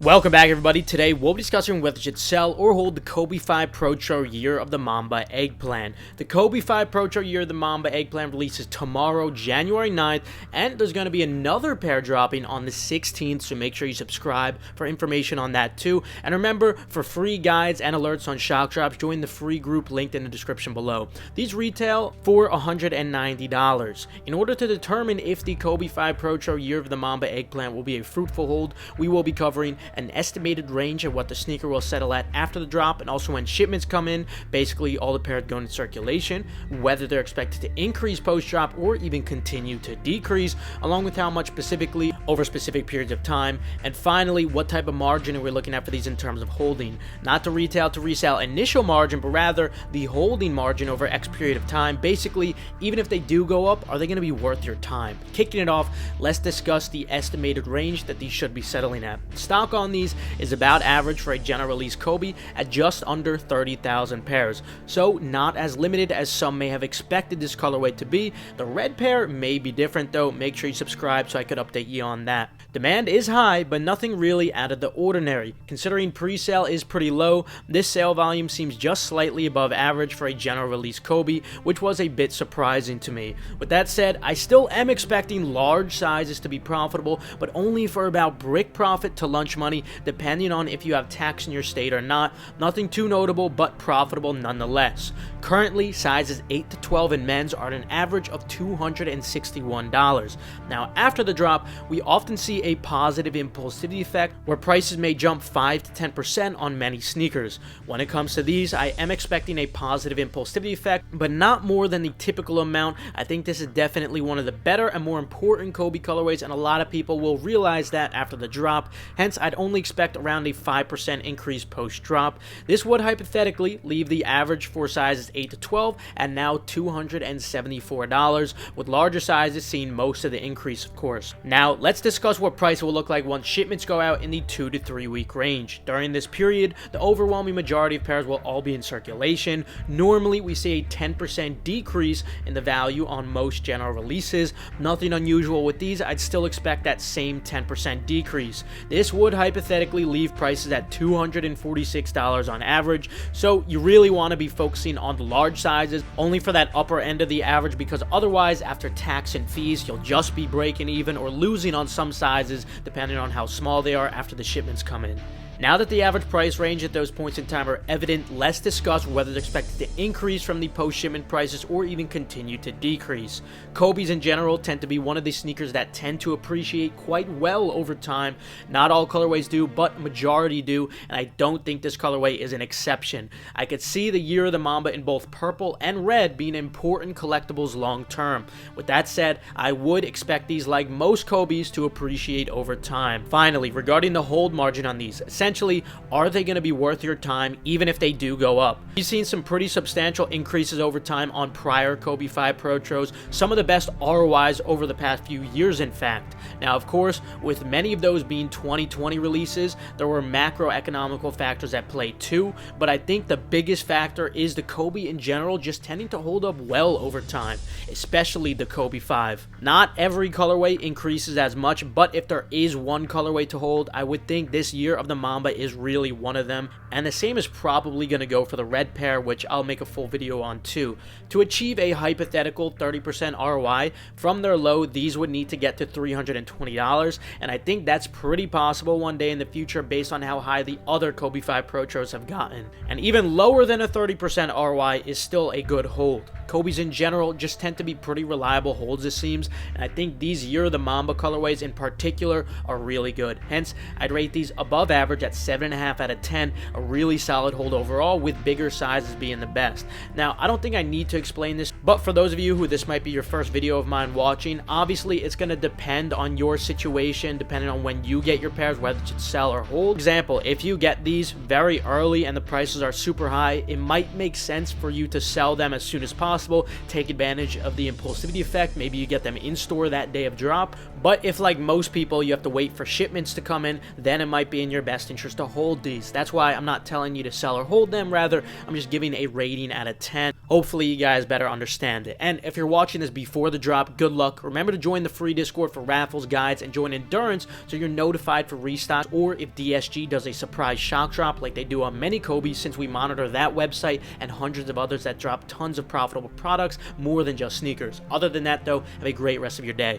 Welcome back, everybody. Today we'll be discussing whether you should sell or hold the Kobe 5 Protro Year of the Mamba Eggplant. The Kobe 5 Protro Year of the Mamba Eggplant releases tomorrow, January 9th, and there's going to be another pair dropping on the 16th, so make sure you subscribe for information on that too. And remember, for free guides and alerts on shock drops, join the free group linked in the description below. These retail for $190. In order to determine if the Kobe 5 Protro Year of the Mamba Eggplant will be a fruitful hold, we will be covering an estimated range of what the sneaker will settle at after the drop, and also when shipments come in, basically all the pairs going in circulation, whether they're expected to increase post-drop or even continue to decrease, along with how much specifically over specific periods of time, and finally what type of margin are we looking at for these in terms of holding. Not the retail to resale initial margin, but rather the holding margin over X period of time. Basically, even if they do go up, are they going to be worth your time? Kicking it off, let's discuss the estimated range that these should be settling at. Stock on these is about average for a general release Kobe at just under 30,000 pairs, so not as limited as some may have expected this colorway to be. The red pair may be different though. Make sure you subscribe so I could update you on that. Demand is high, but nothing really out of the ordinary. Considering pre-sale is pretty low, this sale volume seems just slightly above average for a general release Kobe, which was a bit surprising to me. With that said, I still am expecting large sizes to be profitable, but only for about brick profit to lunch money, depending on if you have tax in your state or not. Nothing too notable, but profitable nonetheless. Currently, sizes 8 to 12 in men's are at an average of $261. Now, after the drop, we often see a positive impulsivity effect where prices may jump 5 to 10% on many sneakers. When it comes to these, I am expecting a positive impulsivity effect, but not more than the typical amount. I think this is definitely one of the better and more important Kobe colorways, and a lot of people will realize that after the drop. Hence, I'd only expect around a 5% increase post-drop. This would hypothetically leave the average for sizes 8 to 12 at now $274, with larger sizes seeing most of the increase, of course. Now, let's discuss what price will look like once shipments go out in the 2 to 3 week range. During this period, the overwhelming majority of pairs will all be in circulation. Normally, we see a 10% decrease in the value on most general releases. Nothing unusual with these. I'd still expect that same 10% decrease. This would hypothetically leave prices at $246 on average, so you really want to be focusing on the large sizes only for that upper end of the average, because otherwise after tax and fees you'll just be breaking even or losing on some sizes depending on how small they are after the shipments come in. Now that the average price range at those points in time are evident, let's discuss whether they're expected to increase from the post-shipment prices or even continue to decrease. Kobe's in general tend to be one of the sneakers that tend to appreciate quite well over time. Not all colorways do, but majority do, and I don't think this colorway is an exception. I could see the Year of the Mamba in both purple and red being important collectibles long term. With that said, I would expect these, like most Kobe's, to appreciate over time. Finally, regarding the hold margin on these, essentially, are they going to be worth your time even if they do go up? We've seen some pretty substantial increases over time on prior Kobe 5 Protros, some of the best ROIs over the past few years in fact. Now of course, with many of those being 2020 releases, there were macroeconomical factors at play too, but I think the biggest factor is the Kobe in general just tending to hold up well over time, especially the Kobe 5. Not every colorway increases as much, but if there is one colorway to hold, I would think this Year of the Mamba is really one of them, and the same is probably going to go for the red pair, which I'll make a full video on too. To achieve a hypothetical 30% ROI from their low, these would need to get to $320, and I think that's pretty possible one day in the future based on how high the other Kobe 5 Protros have gotten. And even lower than a 30% ROI is still a good hold. Kobe's in general just tend to be pretty reliable holds, it seems, and I think these Year of the Mamba colorways in particular are really good. Hence, I'd rate these above average at 7.5 out of 10, a really solid hold overall, with bigger sizes being the best. Now, I don't think I need to explain this, but for those of you who this might be your first video of mine watching, obviously it's going to depend on your situation, depending on when you get your pairs, whether you should sell or hold. For example, if you get these very early and the prices are super high, it might make sense for you to sell them as soon as possible, possible. Take advantage of the impulsivity effect. Maybe you get them in store that day of drop. But if, like most people, you have to wait for shipments to come in, then it might be in your best interest to hold these. That's why I'm not telling you to sell or hold them. Rather, I'm just giving a rating out of 10. Hopefully you guys better understand it. And if you're watching this before the drop, good luck. Remember to join the free Discord for raffles, guides, and join Endurance so you're notified for restocks, or if DSG does a surprise shock drop like they do on many Kobe's, since we monitor that website and hundreds of others that drop tons of profitable products, more than just sneakers. Other than that though, have a great rest of your day.